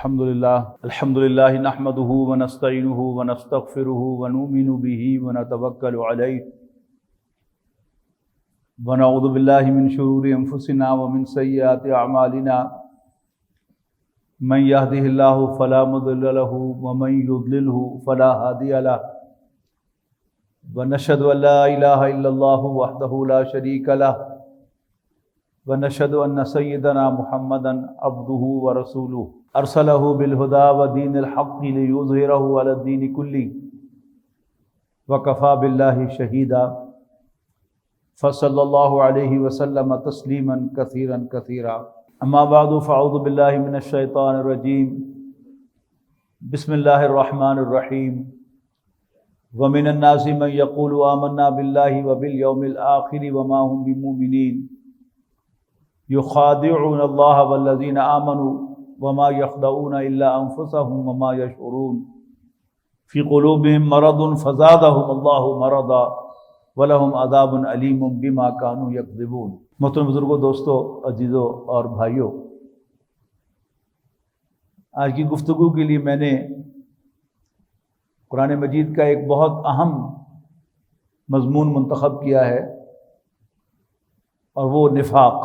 الحمد للہ نحمده ونستعینه ونستغفره ونؤمن به ونتوکل علیہ ونعوذ باللہ من شرور انفسنا ومن سیئات اعمالنا من يهده اللہ فلا مضل له ومن يضلله فلا هادی له ونشهد ان لا الہ الا اللہ وحدہ لا شریک له ونشهد ان سیدنا محمدا عبدہ ورسولہ ارسلہ بالہدی ودین الحق لیظہرہ علی الدین کلہ وکفی باللہ شہیدا فصلی اللہ علیہ وسلم تسلیما کثیرا کثیرا اما بعد فاعوذ باللہ من الشیطان الرجیم بسم اللہ الرحمن الرحیم ومن الناس من یقول آمنا باللہ وبالیوم الآخر وما هم بمؤمنین یخادعون اللہ والذین آمنوا وما يخدعون الا انفسهم وما يشعرون في قلوبهم مرض فزادهم الله مرضا ولهم عذاب علیم بما كانوا يكذبون۔ محترم بزرگوں، دوستوں، عزیزوں اور بھائیوں، آج کی گفتگو کے لیے میں نے قرآن مجید کا ایک بہت اہم مضمون منتخب کیا ہے، اور وہ نفاق۔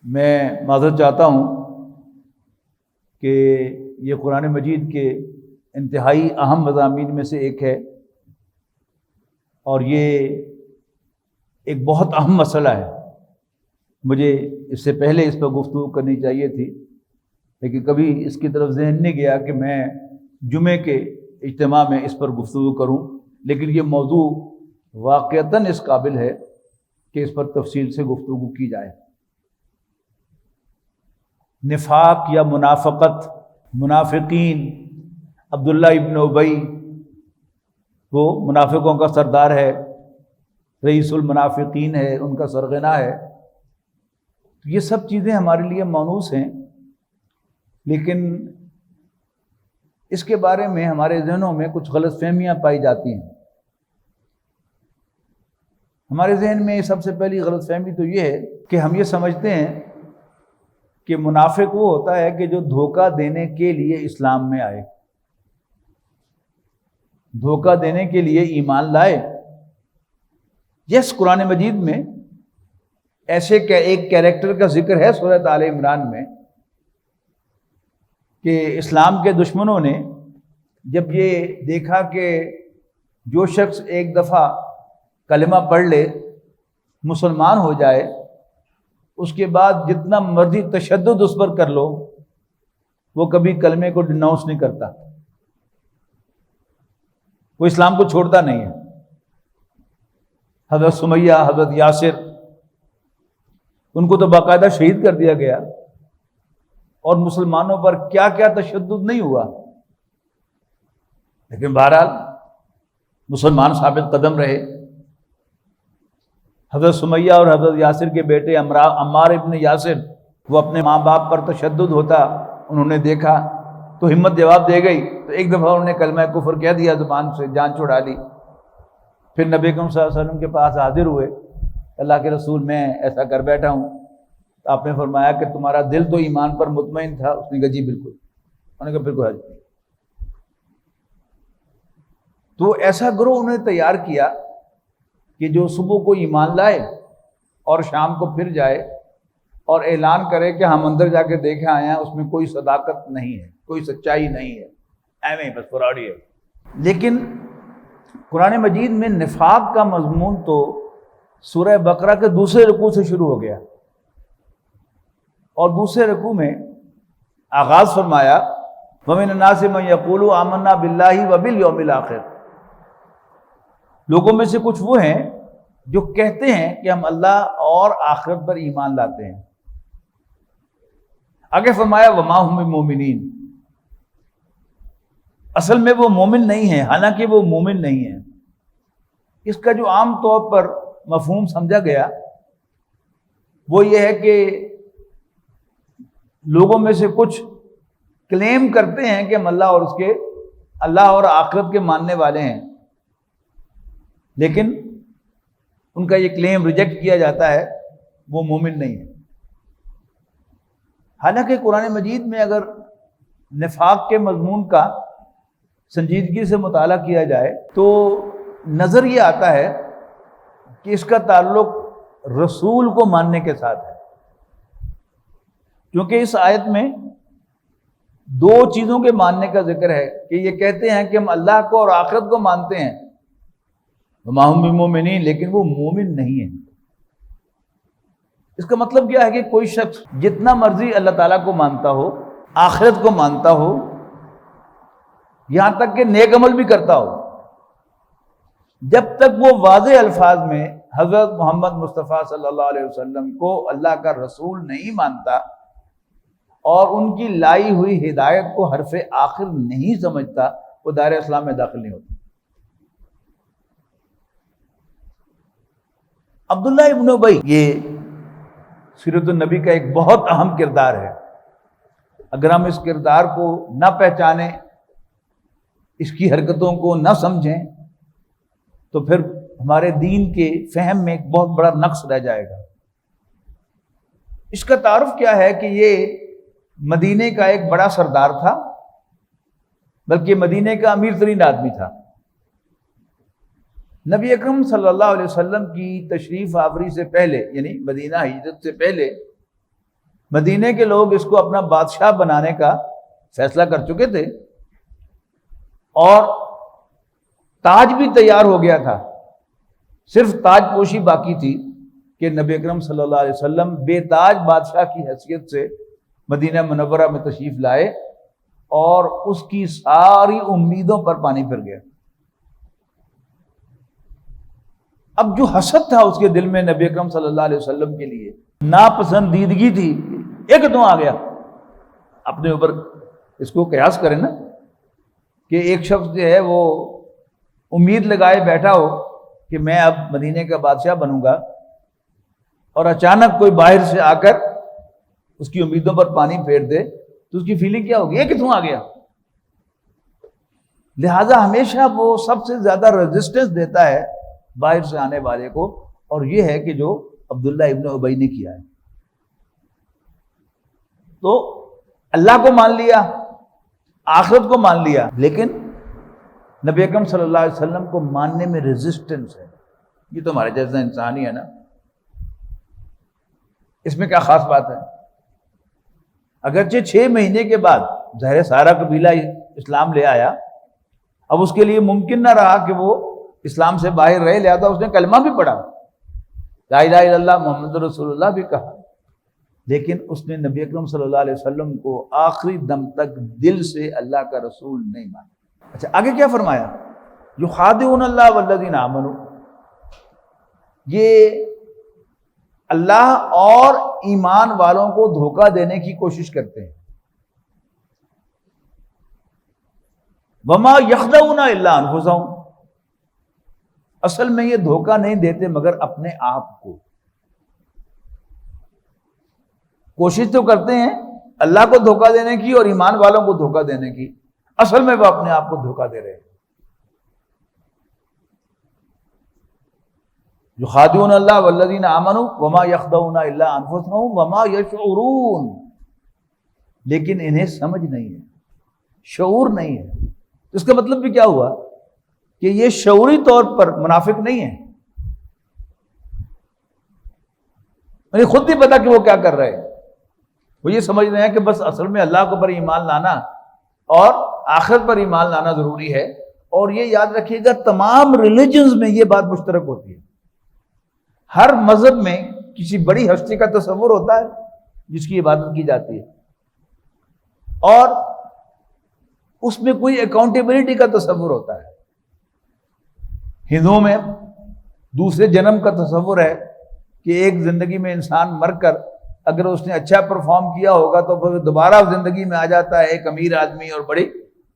میں معذرت چاہتا ہوں کہ یہ قرآن مجید کے انتہائی اہم مضامین میں سے ایک ہے، اور یہ ایک بہت اہم مسئلہ ہے۔ مجھے اس سے پہلے اس پر گفتگو کرنی چاہیے تھی، لیکن کبھی اس کی طرف ذہن نہیں گیا کہ میں جمعے کے اجتماع میں اس پر گفتگو کروں، لیکن یہ موضوع واقعتاً اس قابل ہے کہ اس پر تفصیل سے گفتگو کی جائے۔ نفاق یا منافقت، منافقین، عبداللہ ابن ابی وہ منافقوں کا سردار ہے، رئیس المنافقین ہے، ان کا سرغنہ ہے۔ یہ سب چیزیں ہمارے لیے مانوس ہیں، لیکن اس کے بارے میں ہمارے ذہنوں میں کچھ غلط فہمیاں پائی جاتی ہیں۔ ہمارے ذہن میں سب سے پہلی غلط فہمی تو یہ ہے کہ ہم یہ سمجھتے ہیں کہ منافق وہ ہوتا ہے کہ جو دھوکہ دینے کے لیے اسلام میں آئے، دھوکہ دینے کے لیے ایمان لائے۔ قرآن مجید میں ایسے ایک کیریکٹر کا ذکر ہے سورۃ آل عمران میں کہ اسلام کے دشمنوں نے جب یہ دیکھا کہ جو شخص ایک دفعہ کلمہ پڑھ لے، مسلمان ہو جائے، اس کے بعد جتنا مرضی تشدد اس پر کر لو، وہ کبھی کلمے کو ڈیناؤنس نہیں کرتا، وہ اسلام کو چھوڑتا نہیں ہے۔ حضرت سمیہ، حضرت یاسر، ان کو تو باقاعدہ شہید کر دیا گیا، اور مسلمانوں پر کیا کیا تشدد نہیں ہوا، لیکن بہرحال مسلمان ثابت قدم رہے۔ حضرت سمیہ اور حضرت یاسر کے بیٹے عمار ابن یاسر، وہ اپنے ماں باپ پر تشدد ہوتا انہوں نے دیکھا تو ہمت جواب دے گئی، تو ایک دفعہ انہوں نے کلمہ کفر کہہ دیا، زبان سے جان چھڑا لی۔ پھر نبی اکرم صلی اللہ علیہ وسلم کے پاس حاضر ہوئے، اللہ کے رسول میں ایسا کر بیٹھا ہوں، تو آپ نے فرمایا کہ تمہارا دل تو ایمان پر مطمئن تھا؟ اس نے کہا جی بالکل۔ انہوں نے کہا پھر کوئی حرج نہیں۔ تو ایسا گروہ انہوں نے تیار کیا کہ جو صبح کو ایمان لائے اور شام کو پھر جائے اور اعلان کرے کہ ہم اندر جا کے دیکھے آئے ہیں، اس میں کوئی صداقت نہیں ہے، کوئی سچائی نہیں ہے، ایویں بس فراڈی ہے۔ لیکن قرآن مجید میں نفاق کا مضمون تو سورہ بقرہ کے دوسرے رکوع سے شروع ہو گیا، اور دوسرے رکوع میں آغاز فرمایا وَمِنَ النَّاسِ مَن يَقُولُ آمَنَّا بِاللَّهِ وَبِالْيَوْمِ الْآخِرِ۔ لوگوں میں سے کچھ وہ ہیں جو کہتے ہیں کہ ہم اللہ اور آخرت پر ایمان لاتے ہیں۔ آگے فرمایا وَمَا هُم بِمُؤْمِنِينَ، اصل میں وہ مومن نہیں ہیں، حالانکہ وہ مومن نہیں ہیں۔ اس کا جو عام طور پر مفہوم سمجھا گیا وہ یہ ہے کہ لوگوں میں سے کچھ کلیم کرتے ہیں کہ ہم اللہ اور آخرت کے ماننے والے ہیں، لیکن ان کا یہ کلیم ریجیکٹ کیا جاتا ہے، وہ مومن نہیں ہے۔ حالانکہ قرآن مجید میں اگر نفاق کے مضمون کا سنجیدگی سے مطالعہ کیا جائے تو نظر یہ آتا ہے کہ اس کا تعلق رسول کو ماننے کے ساتھ ہے، کیونکہ اس آیت میں دو چیزوں کے ماننے کا ذکر ہے کہ یہ کہتے ہیں کہ ہم اللہ کو اور آخرت کو مانتے ہیں، وما ہم بمؤمنین، لیکن وہ مومن نہیں ہیں۔ اس کا مطلب کیا ہے کہ کوئی شخص جتنا مرضی اللہ تعالیٰ کو مانتا ہو، آخرت کو مانتا ہو، یہاں تک کہ نیک عمل بھی کرتا ہو، جب تک وہ واضح الفاظ میں حضرت محمد مصطفیٰ صلی اللہ علیہ وسلم کو اللہ کا رسول نہیں مانتا اور ان کی لائی ہوئی ہدایت کو حرف آخر نہیں سمجھتا، وہ دائرہ اسلام میں داخل نہیں ہوتا۔ عبداللہ ابن ابی یہ سیرت النبی کا ایک بہت اہم کردار ہے۔ اگر ہم اس کردار کو نہ پہچانیں، اس کی حرکتوں کو نہ سمجھیں، تو پھر ہمارے دین کے فہم میں ایک بہت بڑا نقص رہ جائے گا۔ اس کا تعارف کیا ہے کہ یہ مدینے کا ایک بڑا سردار تھا، بلکہ مدینے کا امیر ترین آدمی تھا۔ نبی اکرم صلی اللہ علیہ وسلم کی تشریف آوری سے پہلے، یعنی مدینہ ہجرت سے پہلے، مدینے کے لوگ اس کو اپنا بادشاہ بنانے کا فیصلہ کر چکے تھے، اور تاج بھی تیار ہو گیا تھا، صرف تاج پوشی باقی تھی کہ نبی اکرم صلی اللہ علیہ وسلم بے تاج بادشاہ کی حیثیت سے مدینہ منورہ میں تشریف لائے، اور اس کی ساری امیدوں پر پانی پھر گیا۔ اب جو حسد تھا اس کے دل میں نبی اکرم صلی اللہ علیہ وسلم کے لیے، ناپسندیدگی تھی، ایک دم آ گیا اپنے اوپر۔ اس کو قیاس کریں نا کہ ایک شخص جو ہے وہ امید لگائے بیٹھا ہو کہ میں اب مدینے کا بادشاہ بنوں گا، اور اچانک کوئی باہر سے آ کر اس کی امیدوں پر پانی پھیر دے تو اس کی فیلنگ کیا ہوگی؟ یہ کتوں آ گیا؟ لہذا ہمیشہ وہ سب سے زیادہ ریزسٹنس دیتا ہے باہر سے آنے والے کو، اور یہ ہے کہ جو عبداللہ ابن ابی نے کیا ہے۔ تو اللہ کو مان لیا، آخرت کو مان لیا، لیکن نبی اکرم صلی اللہ علیہ وسلم کو ماننے میں ریزسٹنس ہے۔ یہ تو ہمارے جیسا انسان ہی ہے نا، اس میں کیا خاص بات ہے؟ اگرچہ 6 مہینے کے بعد ظاہر سارا قبیلہ اسلام لے آیا، اب اس کے لیے ممکن نہ رہا کہ وہ اسلام سے باہر رہے، لہذا اس نے کلمہ بھی پڑھا، لا الہ الا اللہ محمد رسول اللہ بھی کہا، لیکن اس نے نبی اکرم صلی اللہ علیہ وسلم کو آخری دم تک دل سے اللہ کا رسول نہیں مانا۔ اچھا آگے کیا فرمایا؟ یخادعون اللہ والذین آمنوا، یہ اللہ اور ایمان والوں کو دھوکہ دینے کی کوشش کرتے ہیں۔ وما یخدعون الا انفسہم، اصل میں یہ دھوکہ نہیں دیتے مگر اپنے آپ کو۔ کوشش تو کرتے ہیں اللہ کو دھوکہ دینے کی اور ایمان والوں کو دھوکہ دینے کی، اصل میں وہ اپنے آپ کو دھوکہ دے رہے ہیں۔ یخادعون اللہ والذین آمنوا وما یخدعون الا انفسہم وما یشعرون، لیکن انہیں سمجھ نہیں ہے، شعور نہیں ہے۔ اس کا مطلب بھی کیا ہوا کہ یہ شعوری طور پر منافق نہیں ہے، انہیں خود نہیں پتا کہ وہ کیا کر رہے ہیں۔ وہ یہ سمجھ رہے ہیں کہ بس اصل میں اللہ کو پر ایمان لانا اور آخرت پر ایمان لانا ضروری ہے۔ اور یہ یاد رکھیے گا تمام ریلیجنز میں یہ بات مشترک ہوتی ہے۔ ہر مذہب میں کسی بڑی ہستی کا تصور ہوتا ہے جس کی عبادت کی جاتی ہے، اور اس میں کوئی اکاؤنٹیبلٹی کا تصور ہوتا ہے۔ ہندوؤں میں دوسرے جنم کا تصور ہے کہ ایک زندگی میں انسان مر کر اگر اس نے اچھا پرفارم کیا ہوگا تو پھر دوبارہ زندگی میں آ جاتا ہے ایک امیر آدمی اور بڑی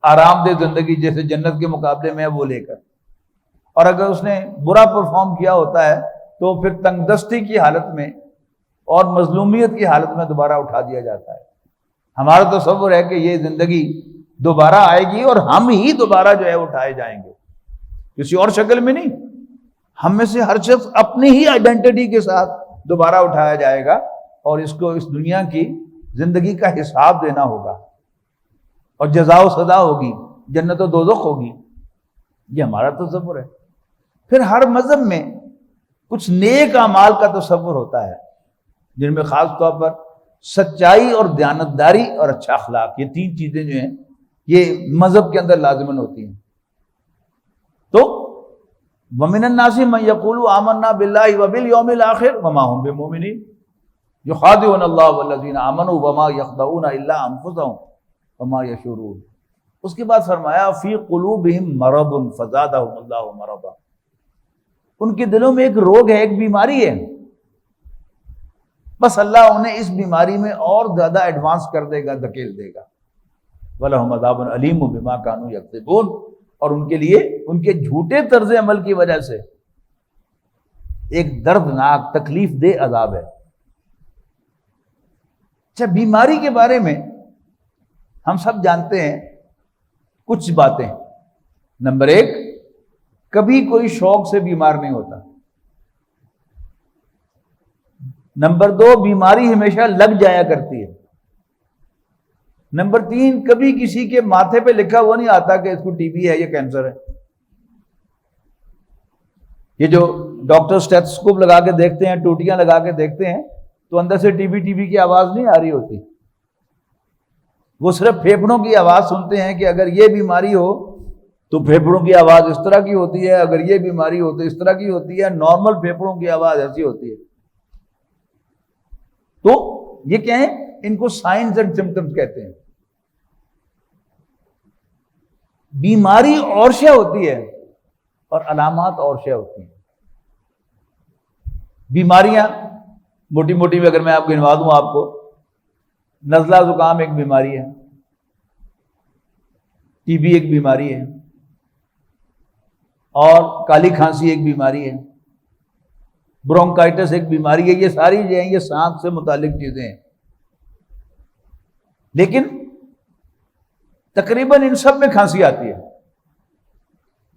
آرام دہ زندگی جیسے جنت کے مقابلے میں ہے وہ لے کر، اور اگر اس نے برا پرفارم کیا ہوتا ہے تو پھر تنگ دستی کی حالت میں اور مظلومیت کی حالت میں دوبارہ اٹھا دیا جاتا ہے۔ ہمارا تصور ہے کہ یہ زندگی دوبارہ آئے گی اور ہم ہی دوبارہ جو ہے اٹھائے جائیں گے، کسی اور شکل میں نہیں۔ ہم میں سے ہر شخص اپنی ہی آئیڈینٹی کے ساتھ دوبارہ اٹھایا جائے گا اور اس کو اس دنیا کی زندگی کا حساب دینا ہوگا۔ اور جزا و سزا ہوگی، جنت و دوزخ ہوگی، یہ ہمارا تصور ہے۔ پھر ہر مذہب میں کچھ نیک اعمال کا تصور ہوتا ہے، جن میں خاص طور پر سچائی اور دیانتداری اور اچھا اخلاق، یہ تین چیزیں جو ہیں یہ مذہب کے اندر لازماً ہوتی ہیں۔ تو وَمِنَ النَّاسِ مَن يَقُولُ آمَنَّا بِاللَّهِ وَبِالْيَوْمِ الْآخِرِ وَمَا هُم بِمُؤْمِنِينَ يُخَادِعُونَ اللَّهَ وَالَّذِينَ آمَنُوا وَمَا يَخْدَعُونَ إِلَّا أَنفُسَهُمْ وَمَا يَشْعُرُونَ۔ اس کے بعد فرمایا فِي قُلُوبِهِم مَرَضٌ فَزَادَهُمُ اللَّهُ مَرَضًا، ان کے دلوں میں ایک روگ ہے، ایک بیماری ہے، بس اللہ انہیں اس بیماری میں اور زیادہ ایڈوانس کر دے گا، دھکیل دے گا۔ وَلَهُمْ عَذَابٌ أَلِيمٌ بِمَا كَانُوا يَكْذِبُونَ، اور ان کے لیے ان کے جھوٹے طرز عمل کی وجہ سے ایک دردناک تکلیف دہ عذاب ہے۔ اچھا، بیماری کے بارے میں ہم سب جانتے ہیں کچھ باتیں۔ نمبر ایک، کبھی کوئی شوق سے بیمار نہیں ہوتا۔ نمبر دو، بیماری ہمیشہ لگ جایا کرتی ہے۔ نمبر تین، کبھی کسی کے ماتھے پہ لکھا ہوا نہیں آتا کہ اس کو ٹی بی ہے یا کینسر ہے۔ یہ جو ڈاکٹر اسٹیتھوسکوپ لگا کے دیکھتے ہیں، ٹوٹیاں لگا کے دیکھتے ہیں، تو اندر سے ٹی بی کی آواز نہیں آ رہی ہوتی، وہ صرف پھیپھڑوں کی آواز سنتے ہیں کہ اگر یہ بیماری ہو تو پھیپھڑوں کی آواز اس طرح کی ہوتی ہے، اگر یہ بیماری ہو تو اس طرح کی ہوتی ہے، نارمل پھیپھڑوں کی آواز ایسی ہوتی ہے۔ تو یہ کیا ہے؟ ان کو سائنز اینڈ سمپٹمز کہتے ہیں۔ بیماری اور شے ہوتی ہے اور علامات اور شے ہوتی ہیں۔ بیماریاں موٹی موٹی میں اگر میں آپ کو گنوا دوں، آپ کو نزلہ زکام ایک بیماری ہے، ٹی بی ایک بیماری ہے، اور کالی کھانسی ایک بیماری ہے، برونکائٹس ایک بیماری ہے۔ یہ ساری جو ہیں یہ سانس سے متعلق چیزیں ہیں، لیکن تقریباً ان سب میں کھانسی آتی ہے۔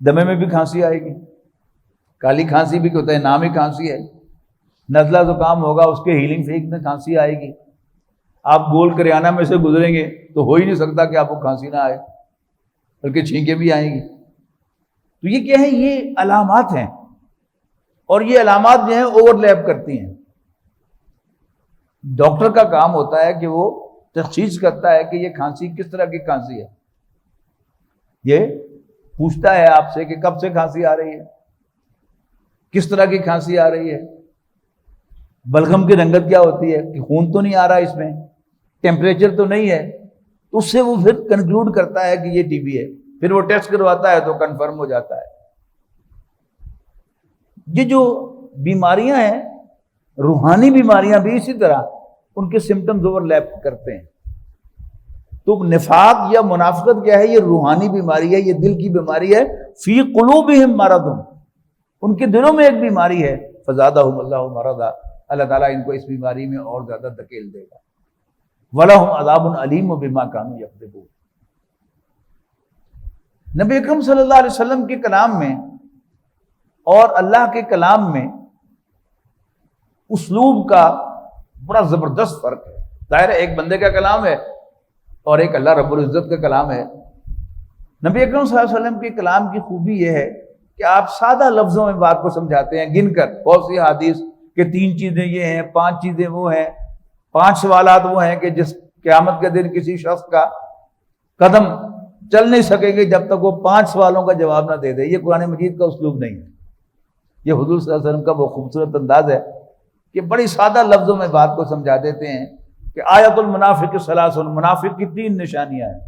دمے میں بھی کھانسی آئے گی، کالی کھانسی بھی ہوتا ہے، نام ہی کھانسی ہے۔ نزلہ زکام ہوگا، اس کے ہیلنگ فیک میں کھانسی آئے گی۔ آپ گول کریانہ میں سے گزریں گے تو ہو ہی نہیں سکتا کہ آپ کو کھانسی نہ آئے، بلکہ چھینکیں بھی آئیں گی۔ تو یہ کیا ہے؟ یہ علامات ہیں، اور یہ علامات جو ہیں اوور لیپ کرتی ہیں۔ ڈاکٹر کا کام ہوتا ہے کہ وہ تشخیص کرتا ہے کہ یہ کھانسی کس طرح کی کھانسی ہے، یہ پوچھتا ہے آپ سے کہ کب سے کھانسی آ رہی ہے، کس طرح کی کھانسی آ رہی ہے، بلغم کی رنگت کیا ہوتی ہے، کہ خون تو نہیں آ رہا اس میں، ٹیمپریچر تو نہیں ہے، تو اس سے وہ پھر کنکلوڈ کرتا ہے کہ یہ ٹی بی ہے۔ پھر وہ ٹیسٹ کرواتا ہے تو کنفرم ہو جاتا ہے۔ یہ جو بیماریاں ہیں، روحانی بیماریاں بھی اسی طرح ان کے سمٹمز اوور لیپ کرتے ہیں۔ تو نفاق یا منافقت کیا ہے؟ یہ روحانی بیماری ہے، یہ دل کی بیماری ہے۔ فی قلوبہم مرض، ان کے دلوں میں ایک بیماری ہے۔ فزادہم اللہ مرضا، اللہ تعالیٰ ان کو اس بیماری میں اور زیادہ دھکیل دے گا۔ وَلَهُمْ عَذَابٌ عَلِيمٌ بِمَا كَانُوا يَكْذِبُونَ۔ نبی اکرم صلی اللہ علیہ وسلم کے کلام میں اور اللہ کے کلام میں اسلوب کا بڑا زبردست فرق ہے۔ ظاہر ہے ایک بندے کا کلام ہے اور ایک اللہ رب العزت کا کلام ہے۔ نبی اکرم صلی اللہ علیہ وسلم کے کلام کی خوبی یہ ہے کہ آپ سادہ لفظوں میں بات کو سمجھاتے ہیں، گن کر بہت سی حدیث کہ 3 چیزیں یہ ہیں، 5 چیزیں وہ ہیں، 5 سوالات وہ ہیں کہ جس قیامت کے دن کسی شخص کا قدم چل نہیں سکے گے جب تک وہ 5 سوالوں کا جواب نہ دے دے۔ یہ قرآن مجید کا اسلوب نہیں ہے، یہ حضور صلی اللہ علیہ وسلم کا وہ خوبصورت انداز ہے کہ بڑی سادہ لفظوں میں بات کو سمجھا دیتے ہیں کہ آیت المنافق ثلاث، منافق کی 3 نشانیاں ہیں۔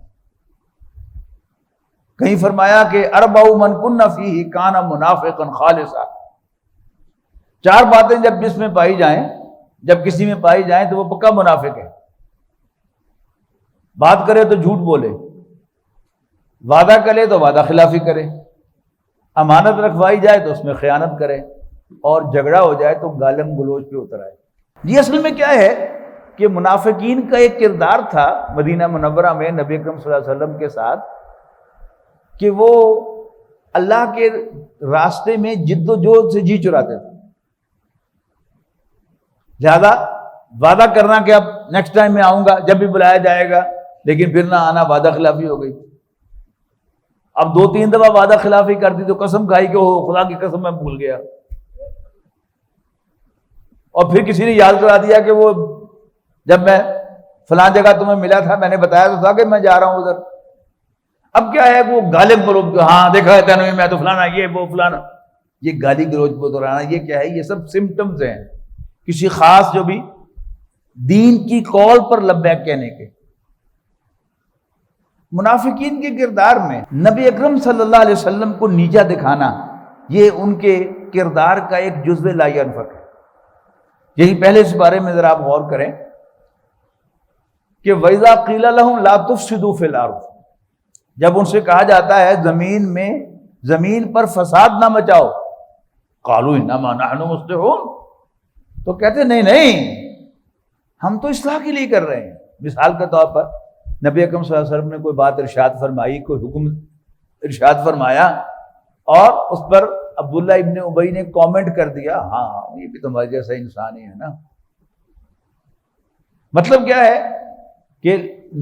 کہیں فرمایا کہ اربع من کن فیہ کان منافقا خالصا، 4 باتیں جب جس میں پائی جائیں، جب کسی میں پائی جائیں تو وہ پکا منافق ہے۔ بات کرے تو جھوٹ بولے، وعدہ کرے تو وعدہ خلافی کرے، امانت رکھوائی جائے تو اس میں خیانت کرے، اور جھگڑا ہو جائے تو گالم گلوچ پہ اتر آئے۔ یہ اصل میں کیا ہے کہ منافقین کا ایک کردار تھا مدینہ منورہ میں نبی اکرم صلی اللہ علیہ وسلم کے ساتھ کہ وہ اللہ کے راستے میں جد و جہد سے جی چراتے تھے۔ زیادہ وعدہ کرنا کہ اب نیکسٹ ٹائم میں آؤں گا، جب بھی بلایا جائے گا لیکن پھر نہ آنا، وعدہ خلافی ہو گئی. اب 2-3 دفعہ وعدہ خلافی کر دی تو قسم کھائی کہ وہ خدا کی قسم میں بھول گیا. اور پھر کسی نے یاد کرا دیا کہ وہ جب میں فلاں جگہ تمہیں ملا تھا میں نے بتایا تو تھا کہ میں جا رہا ہوں ادھر. اب کیا ہے وہ غالب گروپ، ہاں دیکھا ہے تینوں میں تو فلانا یہ وہ فلانا، یہ گالی گلوچ کو دہرانا، یہ کیا ہے؟ یہ سب سمٹمز ہیں کسی خاص جو بھی دین کی قول پر لبیک کہنے کے. منافقین کے کردار میں نبی اکرم صلی اللہ علیہ وسلم کو نیچا دکھانا، یہ ان کے کردار کا ایک جزو لا ینفک ہے. یہی پہلے اس بارے میں ذرا آپ غور کریں کہ وَإِذَا قِيلَ لَهُمْ لَا تُفْسِدُوا فِي الْأَرْضِ، جب ان سے کہا جاتا ہے زمین پر فساد نہ مچاؤ، قَالُوا إِنَّمَا نَحْنُ مُصْلِحُونَ، تو کہتے نہیں ہم تو اصلاح کے لیے کر رہے ہیں. مثال کے طور پر نبی اکرم صلی اللہ علیہ وسلم نے کوئی بات ارشاد فرمائی، کوئی حکم ارشاد فرمایا، اور اس پر عبداللہ ابن ابی نے کامنٹ کر دیا، ہاں یہ بھی تمہارے جیسا انسان ہی ہے نا. مطلب کیا ہے کہ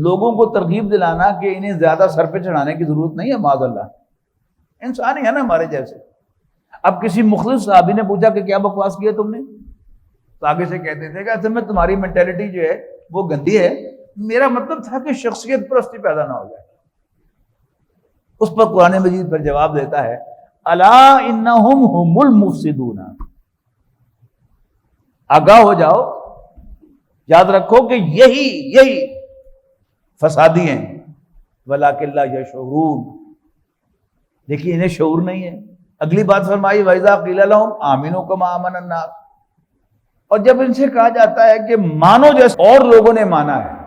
لوگوں کو ترغیب دلانا کہ انہیں زیادہ سر پہ چڑھانے کی ضرورت نہیں ہے، معاذ اللہ انسان ہی ہے نا ہمارے جیسے. اب کسی مخلص صحابی نے پوچھا کہ کیا بکواس کیا تم نے، تو آگے سے کہتے تھے کہ اصل میں تمہاری مینٹیلٹی جو ہے وہ گندی ہے، میرا مطلب تھا کہ شخصیت پرستی پیدا نہ ہو جائے. اس پر قرآن مجید پر جواب دیتا ہے الا انہم ہم المفسدون، آگاہ ہو جاؤ، یاد رکھو کہ یہی فسادی ہیں، ولکن لا یشعرون، لیکن انہیں شعور نہیں ہے. اگلی بات فرمائی وَإِذَا قِيلَ لَهُمْ آمِنُوا كَمَا آمَنَ النَّاسُ، اور جب ان سے کہا جاتا ہے کہ مانو جیسے اور لوگوں نے مانا ہے،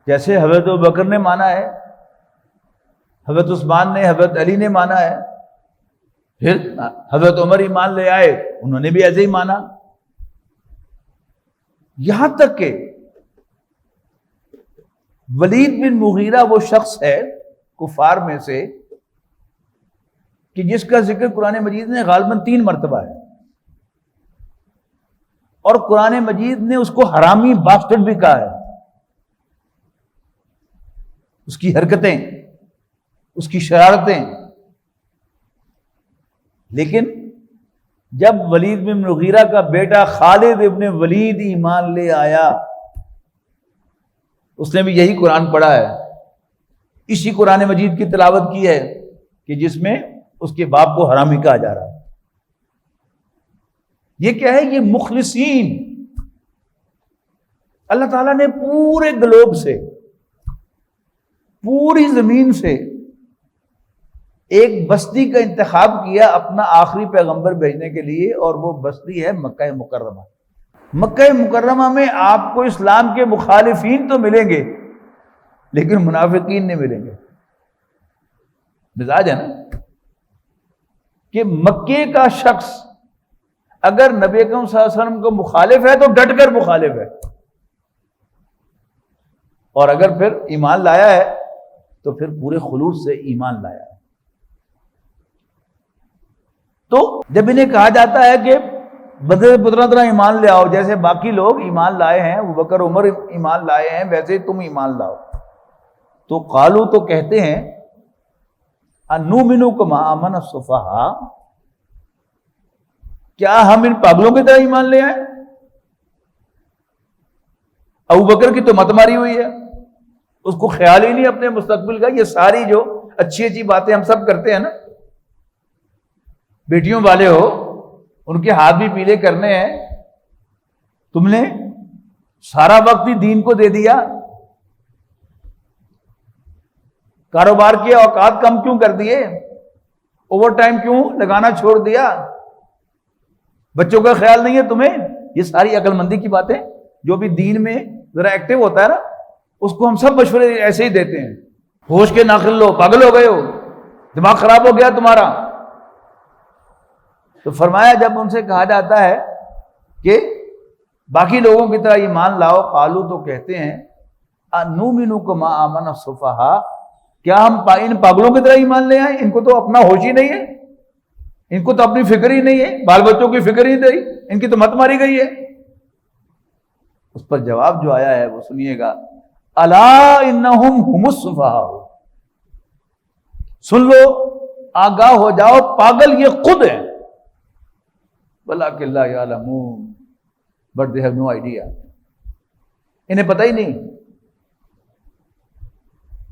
جیسے حضرت ابوبکر نے مانا ہے، حضرت عثمان نے، حضرت علی نے مانا ہے، پھر حضرت عمر ایمان لے آئے، انہوں نے بھی ایسے ہی مانا. یہاں تک کہ ولید بن مغیرہ وہ شخص ہے کفار میں سے کہ جس کا ذکر قرآن مجید نے غالباً 3 مرتبہ ہے، اور قرآن مجید نے اس کو حرامی باسٹرڈ بھی کہا ہے. اس کی حرکتیں، اس کی شرارتیں. لیکن جب ولید بن مغیرہ کا بیٹا خالد ابن ولید ایمان لے آیا، اس نے بھی یہی قرآن پڑھا ہے، اسی قرآن مجید کی تلاوت کی ہے کہ جس میں اس کے باپ کو حرامی کہا جا رہا ہے. یہ کیا ہے؟ یہ مخلصین. اللہ تعالیٰ نے پورے گلوب سے، پوری زمین سے ایک بستی کا انتخاب کیا اپنا آخری پیغمبر بھیجنے کے لیے، اور وہ بستی ہے مکہ مکرمہ. مکہ مکرمہ میں آپ کو اسلام کے مخالفین تو ملیں گے لیکن منافقین نہیں ملیں گے. مزاج ہے نا کہ مکے کا شخص اگر نبی اکرم صلی اللہ علیہ وسلم کو مخالف ہے تو ڈٹ کر مخالف ہے، اور اگر پھر ایمان لایا ہے تو پھر پورے خلوص سے ایمان لایا ہے. تو جب انہیں کہا جاتا ہے کہ بدر پترا طرح ایمان لے آؤ، جیسے باقی لوگ ایمان لائے ہیں، ابوبکر عمر ایمان لائے ہیں، ویسے تم ایمان لاؤ، تو قالو تو کہتے ہیں انؤمن کما آمن السفہاء، کیا ہم ان پاگلوں کی طرح ایمان لے آئیں؟ ابوبکر کی تو مت ماری ہوئی ہے، اس کو خیال ہی نہیں اپنے مستقبل کا. یہ ساری جو اچھی باتیں ہم سب کرتے ہیں نا، بیٹیوں والے ہو ان کے ہاتھ بھی پیلے کرنے ہیں، تم نے سارا وقت ہی دین کو دے دیا، کاروبار کے اوقات کم کیوں کر دیے، اوور ٹائم کیوں لگانا چھوڑ دیا، بچوں کا خیال نہیں ہے تمہیں. یہ ساری عقل مندی کی باتیں، جو بھی دین میں ذرا ایکٹیو ہوتا ہے نا اس کو ہم سب مشورے ایسے ہی دیتے ہیں. ہوش کے ناقل لو، پاگل ہو گئے ہو، دماغ خراب ہو گیا تمہارا. تو فرمایا جب ان سے کہا جاتا ہے کہ باقی لوگوں کی طرح ایمان لاؤ، قالو تو کہتے ہیں انؤمن کما آمن السفہاء، کیا ہم ان پاگلوں کی طرح ایمان لے آئیں؟ ان کو تو اپنا ہوش ہی نہیں ہے، ان کو تو اپنی فکر ہی نہیں ہے، بال بچوں کی فکر ہی نہیں، ان کی تو مت ماری گئی ہے. اس پر جواب جو آیا ہے وہ سنیے گا الا انہم هم السفہاء، سن لو، آگاہ ہو جاؤ، پاگل یہ خود ہے، ولکن لا یعلمون، but they have no idea, انہیں پتہ ہی نہیں۔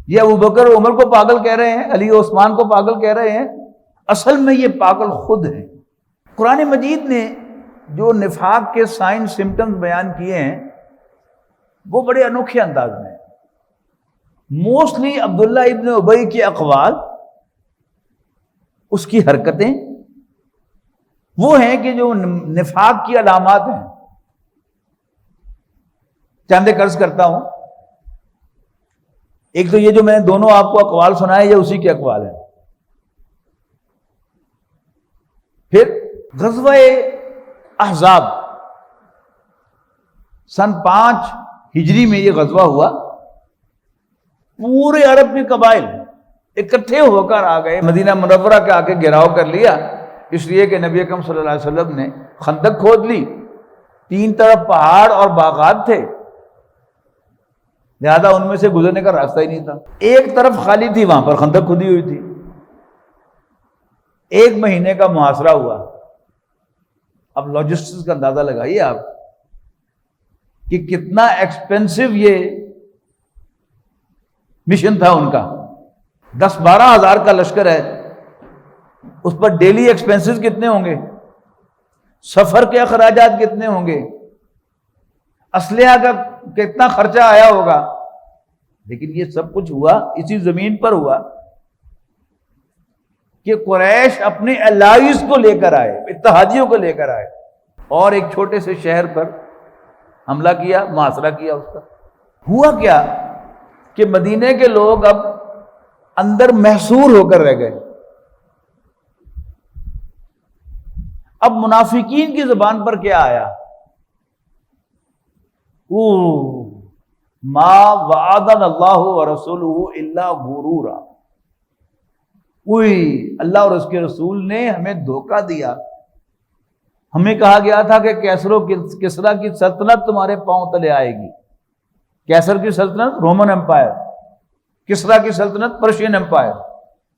یہ ابوبکر عمر کو پاگل کہہ رہے ہیں، علی عثمان کو پاگل کہہ رہے ہیں، اصل میں یہ پاگل خود ہیں۔ قرآن مجید نے جو نفاق کے سائن سمٹمز بیان کیے ہیں وہ بڑے انوکھے انداز میں ہیں۔ موسٹلی عبداللہ ابن ابی کے اقوال، اس کی حرکتیں وہ ہیں کہ جو نفاق کی علامات ہیں۔ چاندے قرض کرتا ہوں، ایک تو یہ جو میں نے دونوں آپ کو اقوال سنائے یہ اسی کے اقوال ہیں۔ پھر غزوہ احزاب سن 5 ہجری میں یہ غزوہ ہوا، پورے عرب کے قبائل اکٹھے ہو کر آ گئے، مدینہ منورہ کے آ کے گھیراؤ کر لیا، اس لیے کہ نبی اکرم صلی اللہ علیہ وسلم نے خندق کھود لی، 3 طرف پہاڑ اور باغات تھے، لہذا ان میں سے گزرنے کا راستہ ہی نہیں تھا۔ ایک طرف خالی تھی، وہاں پر خندق کھودی ہوئی تھی۔ 1 مہینے کا محاصرہ ہوا۔ اب لاجسٹکس کا اندازہ لگائیے آپ کہ کتنا ایکسپینسو یہ مشن تھا ان کا۔ 10-12 ہزار کا لشکر ہے، اس پر ڈیلی ایکسپینسز کتنے ہوں گے، سفر کے اخراجات کتنے ہوں گے، اسلحہ کا کتنا خرچہ آیا ہوگا۔ لیکن یہ سب کچھ ہوا اسی زمین پر ہوا کہ قریش اپنے الائز کو لے کر آئے، اتحادیوں کو لے کر آئے، اور ایک چھوٹے سے شہر پر حملہ کیا، محاصرہ کیا اس کا۔ ہوا کیا کہ مدینے کے لوگ اب اندر محصور ہو کر رہ گئے۔ اب منافقین کی زبان پر کیا آیا؟ ما وعدنا اللہ ورسولہ الا غرورا، اللہ اور اس کے رسول نے ہمیں دھوکہ دیا۔ ہمیں کہا گیا تھا کہ کسریٰ کی سلطنت تمہارے پاؤں تلے آئے گی۔ کیسر کی سلطنت رومن امپائر، کسریٰ کی سلطنت پرشین امپائر،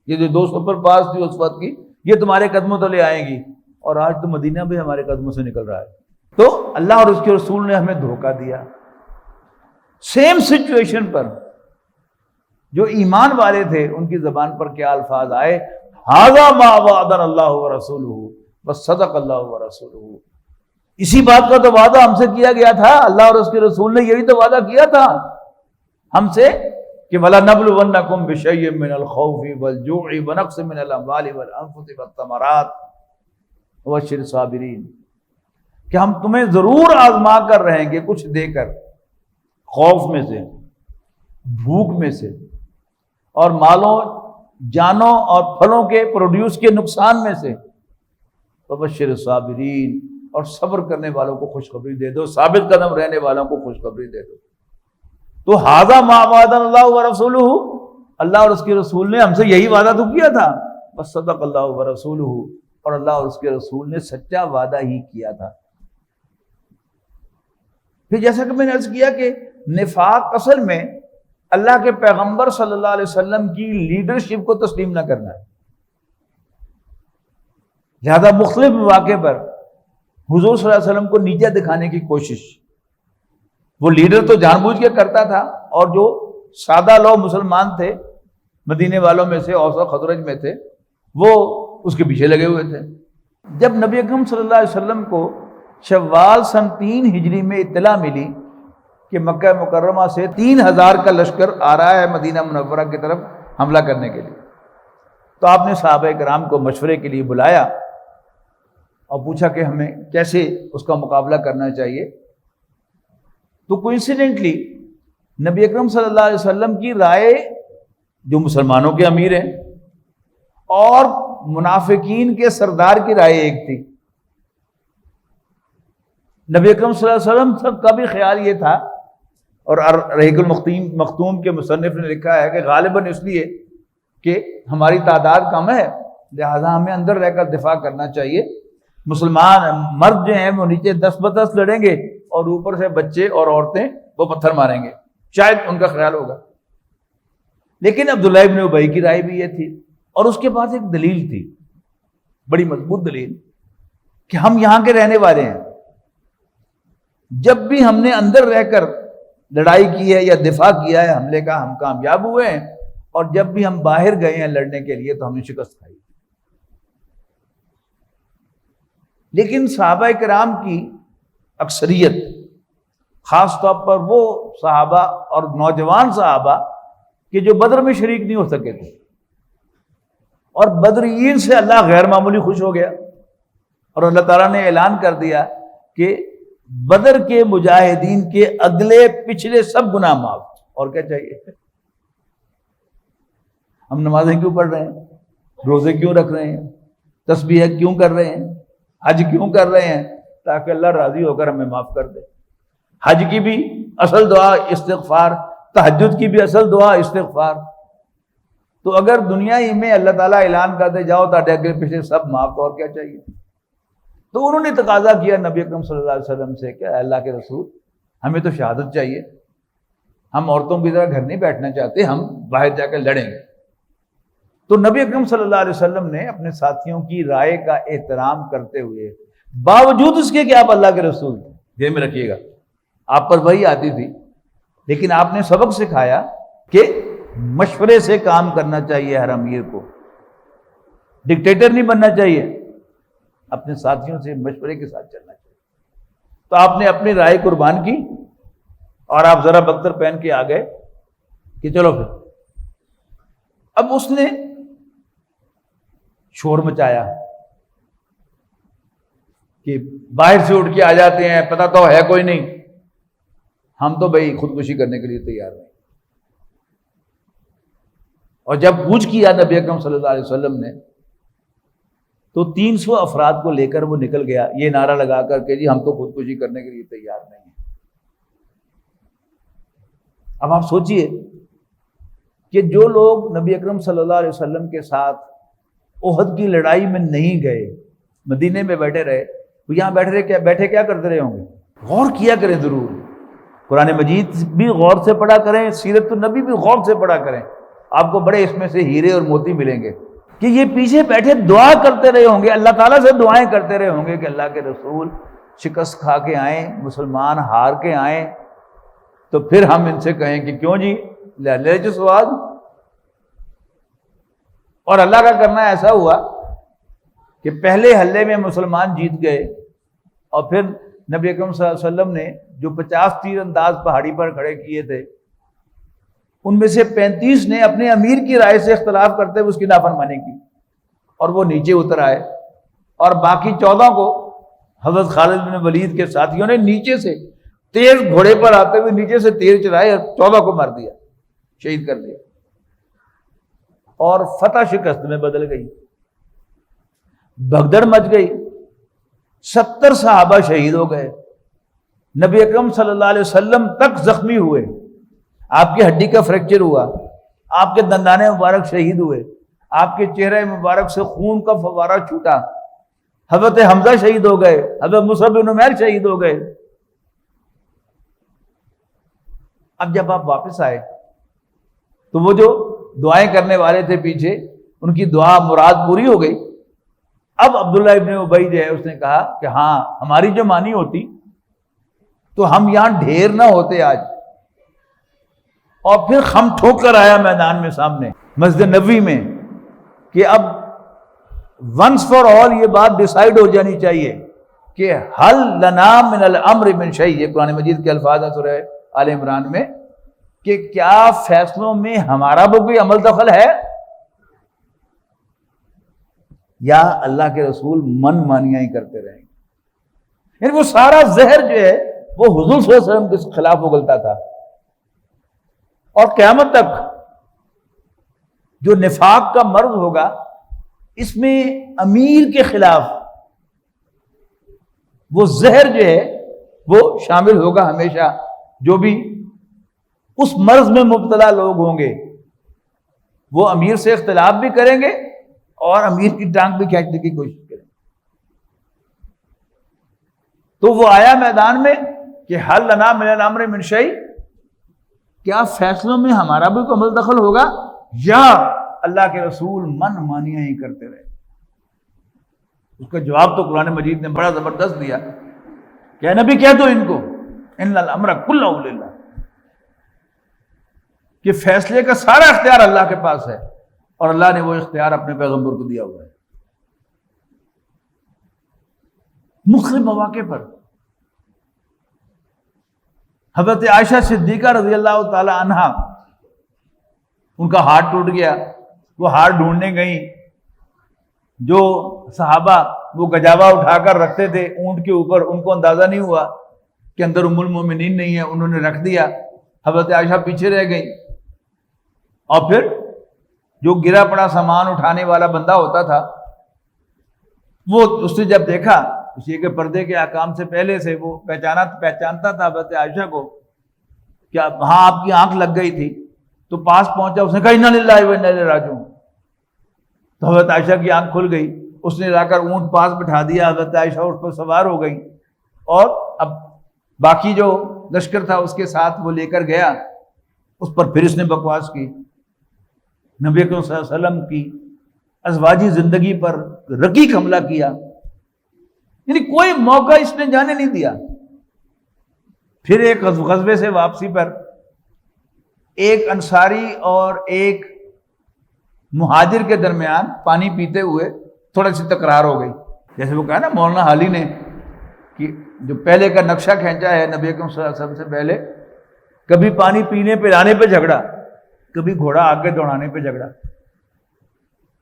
یہ جو 2 سپر پاورز تھی اس وقت کی، یہ تمہارے قدموں تلے آئیں گی، اور آج تو مدینہ بھی ہمارے قدموں سے نکل رہا ہے۔ تو اللہ اور اس کے رسول نے ہمیں دھوکہ دیا۔ سیم سچویشن پر جو ایمان والے تھے ان کی زبان پر کیا الفاظ آئے؟ ھذا ما وعدنا اللہ ورسولہ وصدق اللہ ورسولہ، اسی بات کا تو وعدہ ہم سے کیا گیا تھا، اللہ اور اس کے رسول نے یہی تو وعدہ کیا تھا ہم سے کہ وَلَنَبْلُوَنَّكُمْ بِشَيْءٍ مِّنَ الْخَوْفِ وَالْجُوعِ وَنَقْصٍ مِّنَ الْأَمْوَالِ وَالْأَنفُسِ وَالثَّمَرَاتِ وَبَشِّرِ الصَّابِرِينَ، کہ ہم تمہیں ضرور آزما کر رہیں گے کچھ دے کر، خوف میں سے، بھوک میں سے، اور مالوں، جانوں اور پھلوں کے پروڈیوس کے نقصان میں سے، وَبَشِّرِ الصَّابِرِينَ، اور صبر کرنے والوں کو خوشخبری دے دو، ثابت قدم رہنے والوں کو خوشخبری دے دو۔ تو ھذا ما وعدنا اللہ ورسولہ، اللہ اور اس کے رسول نے ہم سے یہی وعدہ تو کیا تھا، وصدق اللہ ورسولہ، اور اللہ اور اس کے رسول نے سچا وعدہ ہی کیا تھا۔ پھر جیسا کہ میں نے عرض کیا کہ نفاق اصل میں اللہ کے پیغمبر صلی اللہ علیہ وسلم کی لیڈرشپ کو تسلیم نہ کرنا ہے۔ لہذا مختلف مواقع پر حضور صلی اللہ علیہ وسلم کو نیچا دکھانے کی کوشش، وہ لیڈر تو جان بوجھ کے کرتا تھا، اور جو سادہ لوگ مسلمان تھے مدینے والوں میں سے، اوس و خزرج میں تھے، وہ اس کے پیچھے لگے ہوئے تھے۔ جب نبی اکرم صلی اللہ علیہ وسلم کو شوال سن 3 ہجری میں اطلاع ملی کہ مکہ مکرمہ سے 3000 کا لشکر آ رہا ہے مدینہ منورہ کی طرف حملہ کرنے کے لیے، تو آپ نے صحابہ کرام کو مشورے کے لیے بلایا اور پوچھا کہ ہمیں کیسے اس کا مقابلہ کرنا چاہیے۔ تو کوئنسیڈنٹلی نبی اکرم صلی اللہ علیہ وسلم کی رائے، جو مسلمانوں کے امیر ہیں، اور منافقین کے سردار کی رائے ایک تھی۔ نبی اکرم صلی اللہ علیہ وسلم کا بھی خیال یہ تھا، اور رحیق المختوم کے مصنف نے لکھا ہے کہ غالباً اس لیے کہ ہماری تعداد کم ہے، لہذا ہمیں اندر رہ کر دفاع کرنا چاہیے، مسلمان مرد جو ہیں وہ نیچے 10 ب 10 لڑیں گے، اور اوپر سے بچے اور عورتیں وہ پتھر ماریں گے، شاید ان کا خیال ہوگا. لیکن عبداللہ ابن ابی کی رائے بھی یہ تھی، اور اس کے پاس ایک دلیل تھی، بڑی مضبوط دلیل، کہ ہم یہاں کے رہنے والے ہیں، جب بھی ہم نے اندر رہ کر لڑائی کی ہے یا دفاع کیا ہے حملے کا، ہم کامیاب ہوئے ہیں، اور جب بھی ہم باہر گئے ہیں لڑنے کے لیے تو ہم نے شکست کھائی. لیکن صحابہ کرام کی اکثریت، خاص طور پر وہ صحابہ اور نوجوان صحابہ کہ جو بدر میں شریک نہیں ہو سکے تھے، اور بدرین سے اللہ غیر معمولی خوش ہو گیا، اور اللہ تعالیٰ نے اعلان کر دیا کہ بدر کے مجاہدین کے اگلے پچھلے سب گناہ معاف. اور کیا چاہیے؟ ہم نمازیں کیوں پڑھ رہے ہیں، روزے کیوں رکھ رہے ہیں، تسبیح کیوں کر رہے ہیں، حج کیوں کر رہے ہیں؟ تاکہ اللہ راضی ہو کر ہمیں معاف کر دے. حج کی بھی اصل دعا استغفار، تہجد کی بھی اصل دعا استغفار. تو اگر دنیا ہی میں اللہ تعالیٰ اعلان کر دے جاؤ تاکہ اگلے پچھلے سب معاف، تو اور کیا چاہیے؟ تو انہوں نے تقاضا کیا نبی اکرم صلی اللہ علیہ وسلم سے کہ اللہ کے رسول، ہمیں تو شہادت چاہیے، ہم عورتوں کی طرح گھر نہیں بیٹھنا چاہتے، ہم باہر جا کے لڑیں گے. تو نبی اکرم صلی اللہ علیہ وسلم نے اپنے ساتھیوں کی رائے کا احترام کرتے ہوئے، باوجود اس کے کہ آپ اللہ کے رسول تھے، ذہن میں رکھیے گا آپ پر وحی آتی تھی، لیکن آپ نے سبق سکھایا کہ مشورے سے کام کرنا چاہیے، ہر امیر کو ڈکٹیٹر نہیں بننا چاہیے، اپنے ساتھیوں سے مشورے کے ساتھ چلنا چاہیے. تو آپ نے اپنی رائے قربان کی، اور آپ ذرا بختر پہن کے آ گئے کہ چلو پھر. اب اس نے شور مچایا کہ باہر سے اٹھ کے آ جاتے ہیں، پتہ تو ہے کوئی نہیں، ہم تو بھائی خودکشی کرنے کے لیے تیار ہیں. اور جب پوچھ کیا نبی اکرم صلی اللہ علیہ وسلم نے، تو 300 افراد کو لے کر وہ نکل گیا، یہ نعرہ لگا کر کہ جی ہم تو خودکشی کرنے کے لیے تیار نہیں ہیں. اب آپ سوچئے کہ جو لوگ نبی اکرم صلی اللہ علیہ وسلم کے ساتھ احد کی لڑائی میں نہیں گئے، مدینے میں بیٹھے رہے، وہ یہاں بیٹھے کیا کرتے رہے ہوں گے؟ غور کیا کریں ضرور، قرآن مجید بھی غور سے پڑھا کریں، سیرت النبی بھی غور سے پڑھا کریں، آپ کو بڑے اس میں سے ہیرے اور موتی ملیں گے. کہ یہ پیچھے بیٹھے دعا کرتے رہے ہوں گے، اللہ تعالیٰ سے دعائیں کرتے رہے ہوں گے کہ اللہ کے رسول شکست کھا کے آئیں، مسلمان ہار کے آئیں، تو پھر ہم ان سے کہیں کہ کیوں جی لے جو سواد. اور اللہ کا کرنا ایسا ہوا کہ پہلے حلے میں مسلمان جیت گئے، اور پھر نبی اکرم صلی اللہ علیہ وسلم نے جو 50 تیر انداز پہاڑی پر کھڑے کیے تھے، ان میں سے 35 نے اپنے امیر کی رائے سے اختلاف کرتے ہوئے اس کی نافرمانی کی، اور وہ نیچے اتر آئے، اور باقی 14 کو حضرت خالد بن ولید کے ساتھیوں نے نیچے سے تیز گھوڑے پر آتے ہوئے نیچے سے تیر چلائے اور 14 کو مار دیا، شہید کر دیا، اور فتح شکست میں بدل گئی، بھگدڑ مچ گئی، 70 صحابہ شہید ہو گئے، نبی اکرم صلی اللہ علیہ وسلم تک زخمی ہوئے، آپ کی ہڈی کا فریکچر ہوا، آپ کے دندان مبارک شہید ہوئے، آپ کے چہرے مبارک سے خون کا فوارہ چھوٹا، حضرت حمزہ شہید ہو گئے، حضرت مصعب بن عمیر شہید ہو گئے. اب جب آپ واپس آئے تو وہ جو دعائیں کرنے والے تھے پیچھے، ان کی دعا مراد پوری ہو گئی. اب عبداللہ ابن ابی جو ہے اس نے کہا کہ ہاں ہماری جو مانی ہوتی تو ہم یہاں ڈھیر نہ ہوتے آج، اور پھر ہم ٹھوک کر آیا میدان میں سامنے مسجد نبوی میں کہ اب ونس فار آل یہ بات ڈیسائیڈ ہو جانی چاہیے کہ حل لنا من الامر من شیء، یہ قرآن مجید کے الفاظ ہیں سورہ آل عمران میں، کہ کیا فیصلوں میں ہمارا بھی کوئی عمل دخل ہے، یا اللہ کے رسول من مانیاں ہی کرتے رہیں گے. یعنی وہ سارا زہر جو ہے وہ حضور صلی اللہ علیہ وسلم کے خلاف اگلتا تھا، اور قیامت تک جو نفاق کا مرض ہوگا اس میں امیر کے خلاف وہ زہر جو ہے وہ شامل ہوگا ہمیشہ. جو بھی اس مرض میں مبتلا لوگ ہوں گے وہ امیر سے اختلاف بھی کریں گے اور امیر کی ٹانگ بھی کھینچنے کی کوشش کریں گے. تو وہ آیا میدان میں کہ حل لنا من الامر من شیء، کیا فیصلوں میں ہمارا بھی کوئی عمل دخل ہوگا یا اللہ کے رسول من مانیاں ہی کرتے رہے؟ اس کا جواب تو قرآن مجید نے بڑا زبردست دیا کہ نبی کہہ دو ان کو ان الامر کلہ للہ، کہ فیصلے کا سارا اختیار اللہ کے پاس ہے، اور اللہ نے وہ اختیار اپنے پیغمبر کو دیا ہوا ہے۔ مختلف مواقع پر حضرت عائشہ صدیقہ رضی اللہ تعالی عنہا، ان کا ہاتھ ٹوٹ گیا، وہ ہاتھ ڈھونڈنے گئیں، جو صحابہ وہ گجاوا اٹھا کر رکھتے تھے اونٹ کے اوپر، ان کو اندازہ نہیں ہوا کہ اندر ام المومنین نہیں ہے، انہوں نے رکھ دیا، حضرت عائشہ پیچھے رہ گئی، اور پھر جو گرا پڑا سامان اٹھانے والا بندہ ہوتا تھا وہ اس نے جب دیکھا، اس لیے کہ پردے کے احکام سے پہلے سے وہ پہچانتا تھا حضرت عائشہ کو کہ ہاں آپ کی آنکھ لگ گئی تھی، تو پاس پہنچا، اس نے کہا انا للہ و انا الیہ راجعون، تو حضرت عائشہ کی آنکھ کھل گئی، اس نے لا کر اونٹ پاس بٹھا دیا، حضرت عائشہ اس پر سوار ہو گئی، اور اب باقی جو لشکر تھا اس کے ساتھ وہ لے کر گیا، اس پر پھر اس نے بکواس کی، نبی اکرم صلی اللہ علیہ وسلم کی ازواجی زندگی پر رقیق حملہ کیا، یعنی کوئی موقع اس نے جانے نہیں دیا۔ پھر ایک غزوے سے واپسی پر ایک انصاری اور ایک مہاجر کے درمیان پانی پیتے ہوئے تھوڑی سی تکرار ہو گئی، جیسے وہ کہا نا مولانا حالی نے کہ جو پہلے کا نقشہ کھینچا ہے نبی اکرم صلی اللہ علیہ وسلم سے پہلے، کبھی پانی پینے پلانے پہ جھگڑا، کبھی گھوڑا آگے دوڑانے پہ جھگڑا،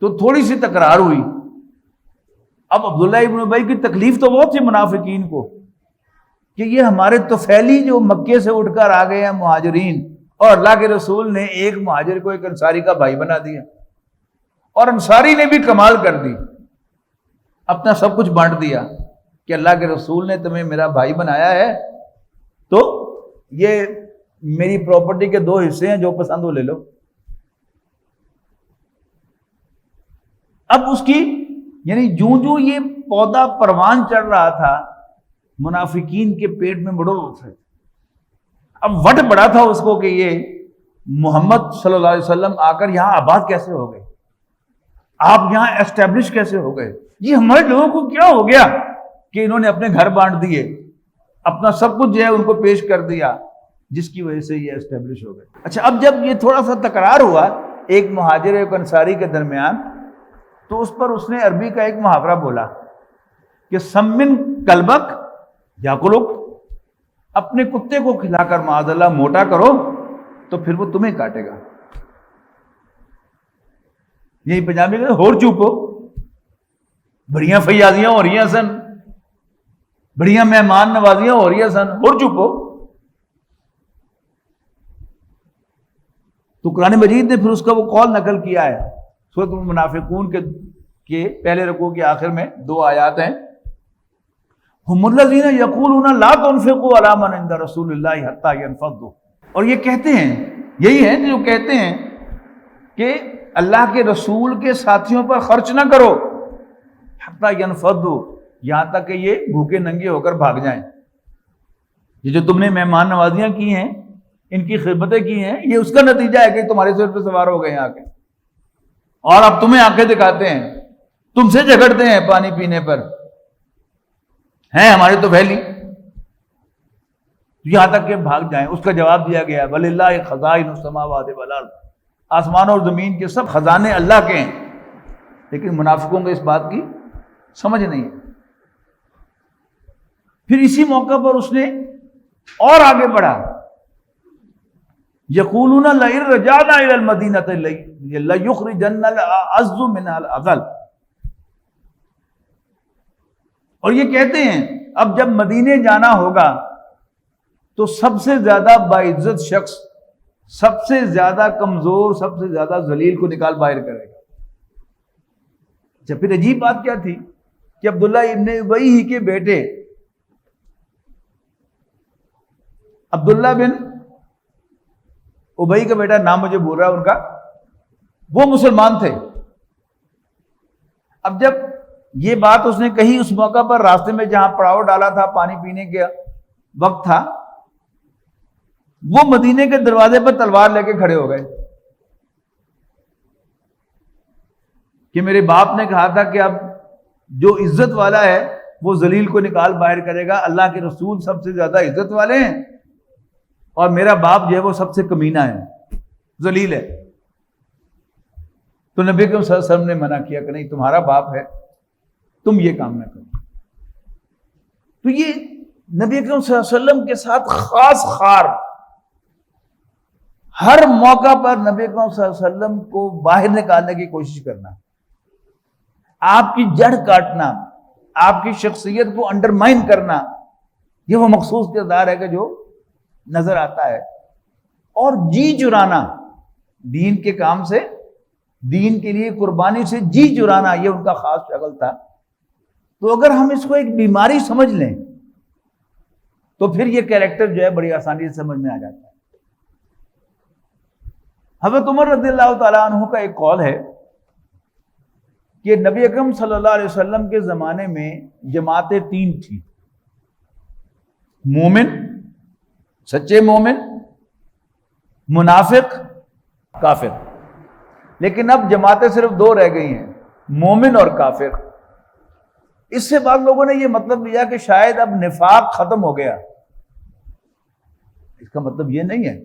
تو تھوڑی سی تکرار ہوئی۔ اب عبداللہ ابن ابی کی تکلیف تو بہت تھی منافقین کو کہ یہ ہمارے طفیلی جو مکے سے اٹھ کر آ گئے ہیں مہاجرین، اور اللہ کے رسول نے ایک مہاجر کو ایک انصاری کا بھائی بنا دیا، اور انصاری نے بھی کمال کر دی، اپنا سب کچھ بانٹ دیا کہ اللہ کے رسول نے تمہیں میرا بھائی بنایا ہے تو یہ میری پراپرٹی کے 2 حصے ہیں، جو پسند ہو لے لو۔ اب اس کی یعنی جو یہ پودا پروان چڑھ رہا تھا منافقین کے پیٹ میں بڑو سے، اب وٹ بڑا تھا اس کو کہ یہ محمد صلی اللہ علیہ وسلم آ کر یہاں آباد کیسے ہو گئے، آپ یہاں اسٹیبلش کیسے ہو گئے، یہ ہمارے لوگوں کو کیا ہو گیا کہ انہوں نے اپنے گھر بانٹ دیے، اپنا سب کچھ جو ہے ان کو پیش کر دیا، جس کی وجہ سے یہ اسٹیبلش ہو گئے۔ اچھا، اب جب یہ تھوڑا سا تکرار ہوا ایک مہاجر ایک انصاری کے درمیان، تو اس پر اس نے عربی کا ایک محاورہ بولا کہ سمن کلبک یا کلک، اپنے کتے کو کھلا کر معاذ اللہ موٹا کرو تو پھر وہ تمہیں کاٹے گا۔ یہی پنجابی میں ہور چوپو، بڑیاں فیاضیاں ہو رہی ہیں سن، بڑیاں مہمان نوازیاں ہو رہی ہیں سن، ہور چوپو۔ تو قرآن مجید نے پھر اس کا وہ قول نقل کیا ہے سورۃ المنافقون کے پہلے رکوع کے آخر میں 2 آیات ہیں، ہم الذین یقولون لا تنفقوا علی من عند رسول اللہ حتی ینفضوا، اور یہ کہتے ہیں، یہی ہیں جو کہتے ہیں کہ اللہ کے رسول کے ساتھیوں پر خرچ نہ کرو حتی ینفضوا، یہاں تک کہ یہ بھوکے ننگے ہو کر بھاگ جائیں۔ یہ جو تم نے مہمان نوازیاں کی ہیں، ان کی خدمتیں کی ہیں، یہ اس کا نتیجہ ہے کہ تمہارے سر پہ سوار ہو گئے ہیں آ کے، اور اب تمہیں آنکھیں دکھاتے ہیں، تم سے جھگڑتے ہیں پانی پینے پر، ہیں ہمارے تو پھیلی، یہاں تک کہ بھاگ جائیں۔ اس کا جواب دیا گیا وَلِلَّهِ خَزَائِنُ السَّمَاوَاتِ وَالْأَرْضِ، آسمان اور زمین کے سب خزانے اللہ کے ہیں، لیکن منافقوں کو اس بات کی سمجھ نہیں ہے۔ پھر اسی موقع پر اس نے اور آگے بڑھا، یقولون لئن رجعنا الى المدینۃ لیخرجن الاعز منها الاذل، اور یہ کہتے ہیں اب جب مدینے جانا ہوگا تو سب سے زیادہ باعزت شخص، سب سے زیادہ کمزور، سب سے زیادہ ذلیل کو نکال باہر کرے گا۔ اچھا، پھر عجیب بات کیا تھی کہ عبداللہ ابن ابی ہی کے بیٹے عبداللہ بن ابی کا بیٹا، نام مجھے بول رہا ہے ان کا، وہ مسلمان تھے۔ اب جب یہ بات اس نے کہی اس موقع پر راستے میں جہاں پڑاؤ ڈالا تھا، پانی پینے کا وقت تھا، وہ مدینے کے دروازے پر تلوار لے کے کھڑے ہو گئے کہ میرے باپ نے کہا تھا کہ اب جو عزت والا ہے وہ ذلیل کو نکال باہر کرے گا، اللہ کے رسول سب سے زیادہ عزت والے ہیں اور میرا باپ جو ہے وہ سب سے کمینہ ہے، ذلیل ہے۔ تو نبی اکرم صلی اللہ علیہ وسلم نے منع کیا کہ نہیں، تمہارا باپ ہے، تم یہ کام نہ کرو۔ تو یہ نبی اکرم صلی اللہ علیہ وسلم کے ساتھ خاص خار، ہر موقع پر نبی اکرم صلی اللہ علیہ وسلم کو باہر نکالنے کی کوشش کرنا، آپ کی جڑ کاٹنا، آپ کی شخصیت کو انڈرمائن کرنا، یہ وہ مخصوص کردار ہے کہ جو نظر آتا ہے۔ اور جی چرانا دین کے کام سے، دین کے لیے قربانی سے جی چرانا، یہ ان کا خاص شکل تھا۔ تو اگر ہم اس کو ایک بیماری سمجھ لیں تو پھر یہ کیریکٹر جو ہے بڑی آسانی سے سمجھ میں آ جاتا ہے۔ حضرت عمر رضی اللہ تعالیٰ عنہ کا ایک قول ہے کہ نبی اکرم صلی اللہ علیہ وسلم کے زمانے میں جماعتیں 3 تھیں، مومن، سچے مومن، منافق، کافر۔ لیکن اب جماعتیں صرف 2 رہ گئی ہیں، مومن اور کافر۔ اس سے بعض لوگوں نے یہ مطلب لیا کہ شاید اب نفاق ختم ہو گیا۔ اس کا مطلب یہ نہیں ہے،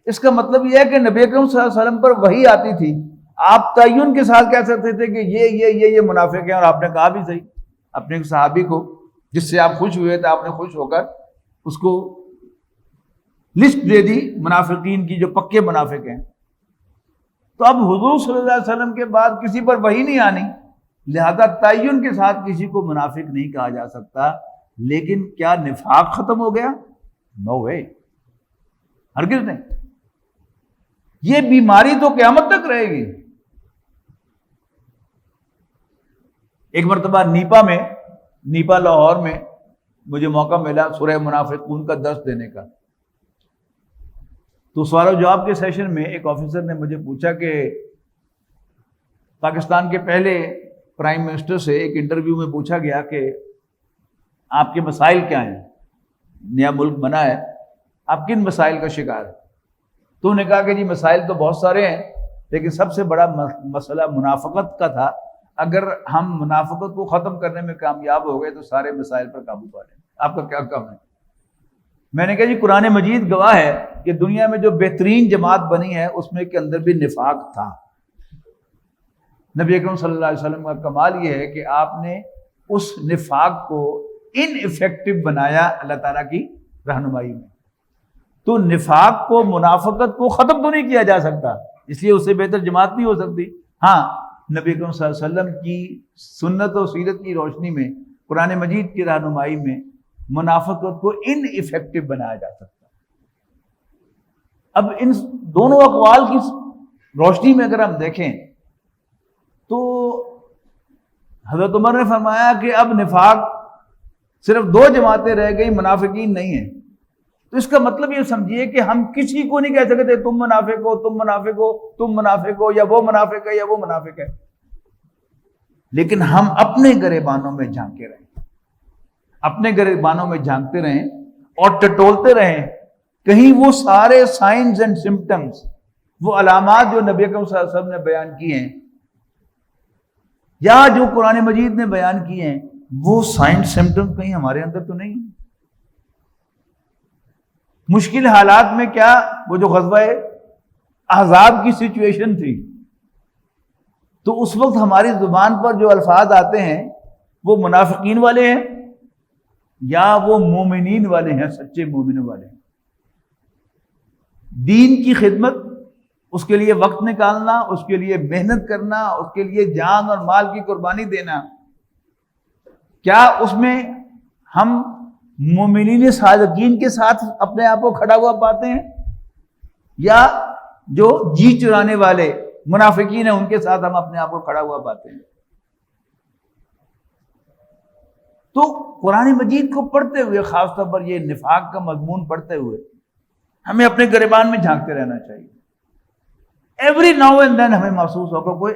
اس کا مطلب یہ ہے کہ نبی اکرم صلی اللہ علیہ وسلم پر وحی آتی تھی، آپ تعین کے ساتھ کہہ سکتے تھے کہ یہ منافق ہیں، اور آپ نے کہا بھی صحیح اپنے صحابی کو جس سے آپ خوش ہوئے تھے، آپ نے خوش ہو کر اس کو لسٹ دے دی منافقین کی جو پکے منافق ہیں۔ تو اب حضور صلی اللہ علیہ وسلم کے بعد کسی پر وحی نہیں آنی، لہذا تعین کے ساتھ کسی کو منافق نہیں کہا جا سکتا۔ لیکن کیا نفاق ختم ہو گیا؟ نو وے، ہرگز نہیں۔ یہ بیماری تو قیامت تک رہے گی۔ ایک مرتبہ نیپا لاہور میں مجھے موقع ملا سورہ منافقون کا درس دینے کا۔ تو سوال و جواب کے سیشن میں ایک آفیسر نے مجھے پوچھا کہ پاکستان کے پہلے پرائم منسٹر سے ایک انٹرویو میں پوچھا گیا کہ آپ کے مسائل کیا ہیں، نیا ملک بنا ہے، آپ کن مسائل کا شکار ہے؟ تو انہوں نے کہا کہ جی مسائل تو بہت سارے ہیں، لیکن سب سے بڑا مسئلہ منافقت کا تھا، اگر ہم منافقت کو ختم کرنے میں کامیاب ہو گئے تو سارے مسائل پر قابو پا لیں۔ آپ کا کیا کام ہے؟ میں نے کہا جی قرآن مجید گواہ ہے کہ دنیا میں جو بہترین جماعت بنی ہے اس میں کے اندر بھی نفاق تھا۔ نبی اکرم صلی اللہ علیہ وسلم کا کمال یہ ہے کہ آپ نے اس نفاق کو ان افیکٹو بنایا اللہ تعالیٰ کی رہنمائی میں۔ تو نفاق کو، منافقت کو ختم تو نہیں کیا جا سکتا، اس لیے اس سے بہتر جماعت نہیں ہو سکتی۔ ہاں، نبی اکرم صلی اللہ علیہ وسلم کی سنت و سیرت کی روشنی میں، قرآن مجید کی رہنمائی میں منافقت کو ان افیکٹو بنایا جا سکتا ہے۔ اب ان دونوں اقوال کی روشنی میں اگر ہم دیکھیں تو حضرت عمر نے فرمایا کہ اب نفاق صرف 2 جماعتیں رہ گئی، منافقین نہیں ہیں۔ تو اس کا مطلب یہ سمجھیے کہ ہم کسی کو نہیں کہہ سکتے تم منافق ہو، تم منافق ہو، تم منافق ہو، یا وہ منافق ہے یا وہ منافق ہے، لیکن ہم اپنے گریبانوں میں جھانکے رہیں، اپنے گریبانوں میں جھانکتے رہیں اور ٹٹولتے رہیں، کہیں وہ سارے سائنز اینڈ سمپٹمز، وہ علامات جو نبی اکرم صلی اللہ علیہ وسلم نے بیان کیے ہیں یا جو قرآن مجید نے بیان کیے ہیں، وہ سائنس سمپٹمز کہیں ہمارے اندر تو نہیں ہیں۔ مشکل حالات میں کیا، وہ جو غزوہ احزاب کی سچویشن تھی، تو اس وقت ہماری زبان پر جو الفاظ آتے ہیں وہ منافقین والے ہیں یا وہ مومنین والے ہیں، سچے مومن والے ہیں۔ دین کی خدمت، اس کے لیے وقت نکالنا، اس کے لیے محنت کرنا، اس کے لیے جان اور مال کی قربانی دینا، کیا اس میں ہم مومنین صادقین کے ساتھ اپنے آپ کو کھڑا ہوا پاتے ہیں، یا جو جی چرانے والے منافقین ہیں ان کے ساتھ ہم اپنے آپ کو کھڑا ہوا پاتے ہیں؟ تو قرآن مجید کو پڑھتے ہوئے، خاص طور پر یہ نفاق کا مضمون پڑھتے ہوئے، ہمیں اپنے گریبان میں جھانکتے رہنا چاہیے۔ ایوری ناؤ اینڈ دین ہمیں محسوس ہوگا کوئی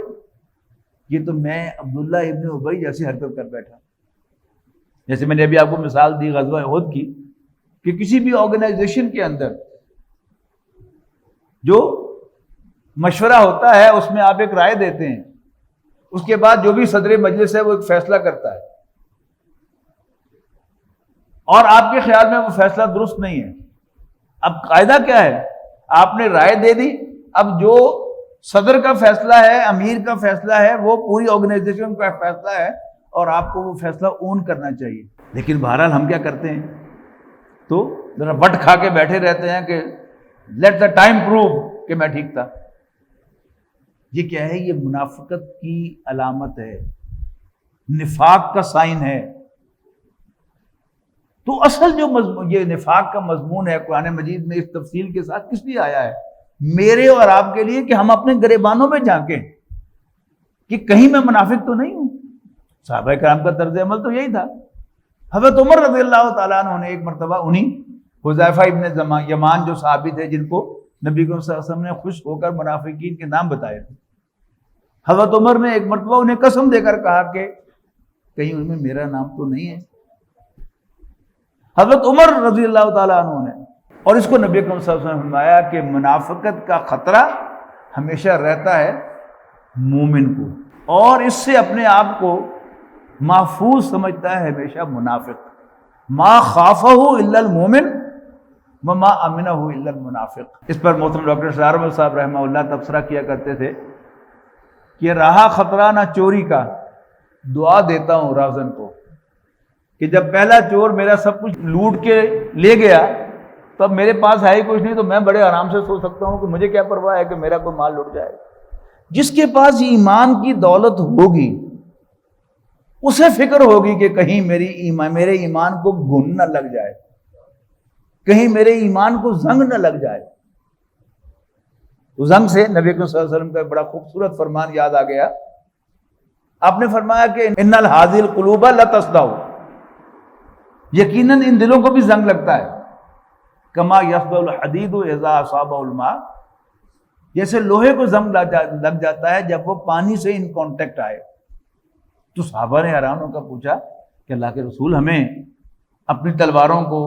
یہ تو میں عبداللہ ابن ابی جیسی حرکت کر بیٹھا، جیسے میں نے ابھی آپ کو مثال دی غزوہ احد کی، کہ کسی بھی آرگنائزیشن کے اندر جو مشورہ ہوتا ہے اس میں آپ ایک رائے دیتے ہیں، اس کے بعد جو بھی صدر مجلس ہے وہ ایک فیصلہ کرتا ہے، اور آپ کے خیال میں وہ فیصلہ درست نہیں ہے۔ اب قاعدہ کیا ہے؟ آپ نے رائے دے دی، اب جو صدر کا فیصلہ ہے، امیر کا فیصلہ ہے، وہ پوری آرگنائزیشن کا فیصلہ ہے، اور آپ کو وہ فیصلہ اون کرنا چاہیے۔ لیکن بہرحال ہم کیا کرتے ہیں؟ تو ذرا وٹ کھا کے بیٹھے رہتے ہیں کہ لیٹ دا ٹائم پروو کہ میں ٹھیک تھا۔ یہ کیا ہے؟ یہ منافقت کی علامت ہے، نفاق کا سائن ہے۔ تو اصل جو مضمون یہ نفاق کا مضمون ہے قرآن مجید میں اس تفصیل کے ساتھ کس لیے آیا ہے؟ میرے اور آپ کے لیے کہ ہم اپنے گریبانوں میں جھانکیں کہ کہیں میں منافق تو نہیں ہوں۔ صحابہ کرام کا طرز عمل تو یہی تھا۔ حضرت عمر رضی اللہ تعالیٰ عنہ نے ایک مرتبہ انہی حذیفہ ابن یمان جو صحابی تھے جن کو نبی صلی اللہ علیہ وسلم نے خوش ہو کر منافقین کے نام بتائے تھے، حضرت عمر نے ایک مرتبہ انہیں قسم دے کر کہا کہ کہیں ان میں میرا نام تو نہیں ہے۔ حضرت عمر رضی اللہ تعالیٰ عنہ نے، اور اس کو نبی صلی اللہ علیہ وسلم نے فرمایا کہ منافقت کا خطرہ ہمیشہ رہتا ہے مومن کو، اور اس سے اپنے آپ کو محفوظ سمجھتا ہے ہمیشہ منافق۔ ما خافہ الا المومن وما امنہ الا المنافق۔ اس پر محترم ڈاکٹر شاہ احمد صاحب رحمہ اللہ تبصرہ کیا کرتے تھے کہ رہا خطرہ نہ چوری کا، دعا دیتا ہوں رازن کو کہ جب پہلا چور میرا سب کچھ لوٹ کے لے گیا تو اب میرے پاس ہے ہی کچھ نہیں، تو میں بڑے آرام سے سو سکتا ہوں کہ مجھے کیا پرواہ ہے کہ میرا کوئی مال لٹ جائے۔ جس کے پاس ایمان کی دولت ہوگی اسے فکر ہوگی کہ کہیں میرے ایمان کو گھن نہ لگ جائے، کہیں میرے ایمان کو زنگ نہ لگ جائے۔ تو زنگ سے نبی صلی اللہ علیہ وسلم کا بڑا خوبصورت فرمان یاد آ گیا۔ آپ نے فرمایا کہ ان الحاذی القلوب لتصدع، یقیناً ان دلوں کو بھی زنگ لگتا ہے، کما یصدع الحدید اذا اصابہ الماء، جیسے لوہے کو زنگ لگ جاتا ہے جب وہ پانی سے ان کانٹیکٹ آئے۔ تو صحابہ نے حیران ہو کر پوچھا کہ اللہ کے رسول، ہمیں اپنی تلواروں کو،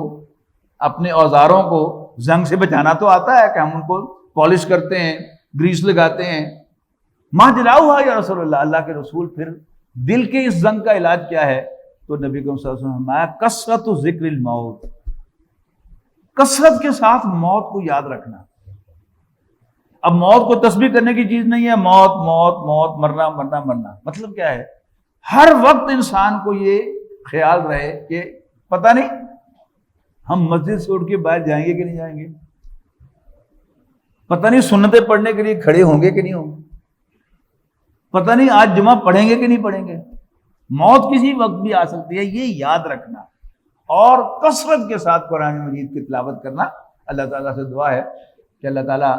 اپنے اوزاروں کو زنگ سے بچانا تو آتا ہے کہ ہم ان کو پالش کرتے ہیں، گریس لگاتے ہیں۔ ما جلاؤہا یا رسول اللہ، اللہ کے رسول پھر دل کے اس زنگ کا علاج کیا ہے؟ تو نبی صلی اللہ علیہ وسلم نے فرمایا کثرت ذکر الموت، کثرت کے ساتھ موت کو یاد رکھنا۔ اب موت کو تسبیح کرنے کی چیز نہیں ہے، موت موت موت، مرنا مرنا مرنا۔ مطلب کیا ہے؟ ہر وقت انسان کو یہ خیال رہے کہ پتہ نہیں ہم مسجد سے اٹھ کے باہر جائیں گے کہ نہیں جائیں گے، پتہ نہیں سنتیں پڑھنے کے لیے کھڑے ہوں گے کہ نہیں ہوں گے، پتہ نہیں آج جمعہ پڑھیں گے کہ نہیں پڑھیں گے۔ موت کسی وقت بھی آ سکتی ہے، یہ یاد رکھنا، اور کثرت کے ساتھ قرآن مجید کی تلاوت کرنا۔ اللہ تعالیٰ سے دعا ہے کہ اللہ تعالیٰ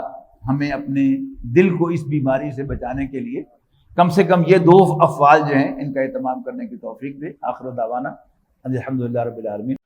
ہمیں اپنے دل کو اس بیماری سے بچانے کے لیے کم سے کم یہ دو افعال جو ہیں ان کا اہتمام کرنے کی توفیق دے۔ آخر دعوانا الحمدللہ رب العالمین۔